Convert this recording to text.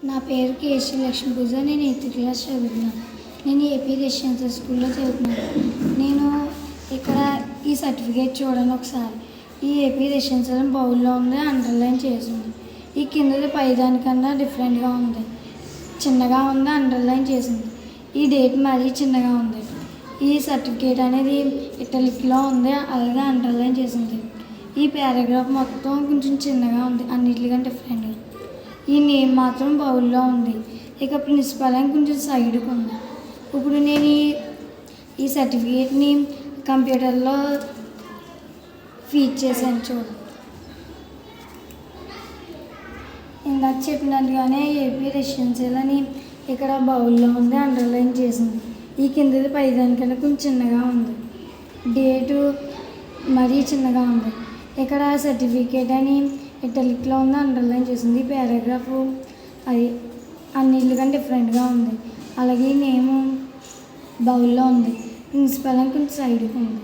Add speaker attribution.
Speaker 1: నా పేరు కేశీ లక్ష్మీ పూజ. నేను 8th క్లాస్ చదువుతున్నాను. నేను ఏపీ రెసిడెన్షియల్ స్కూల్లో చదువుతున్నాను. నేను ఇక్కడ ఈ సర్టిఫికేట్ చూడండి ఒకసారి. ఈ ఏపీ రెసిడెన్షియల్ బౌల్లో ఉంది, అండర్లైన్ చేసింది. ఈ కిందది పైదానికన్నా డిఫరెంట్గా ఉంది, చిన్నగా ఉంది, అండర్లైన్ చేసింది. ఈ డేట్ మరీ చిన్నగా ఉంది. ఈ సర్టిఫికేట్ అనేది ఇటాలిక్లో ఉంది, అలాగే అండర్లైన్ చేసింది. ఈ పారాగ్రాఫ్ మొత్తం కొంచెం చిన్నగా ఉంది, అన్నిటికంటే డిఫరెంట్గా. ఈ నేమ్ మాత్రం బౌల్లో ఉంది. ఇక ప్రిన్సిపల్ అని కొంచెం సైడ్కి ఉంది. ఇప్పుడు నేను ఈ సర్టిఫికేట్ని కంప్యూటర్లో ఫీడ్ చేశాను చూడండి. ఇందాక చెప్పినట్టుగానే ఏపీ రెసిడెన్షియల్ అని ఇక్కడ బౌల్లో ఉంది, అండర్లైన్ చేసింది. ఈ కిందది పైదానికన్నా కొంచెం చిన్నగా ఉంది, డేటు మరీ చిన్నగా ఉంది. ఇక్కడ సర్టిఫికేట్ అని ఇటాలిక్లో ఉంది, అండర్లైన్ చేసింది. ఈ పారాగ్రాఫ్ అది అన్నిటికంటే డిఫరెంట్గా ఉంది. అలాగే నేమ్ బౌల్లో ఉంది, ప్రిన్సిపల్ అని కొంచెం సైడ్కి ఉంది.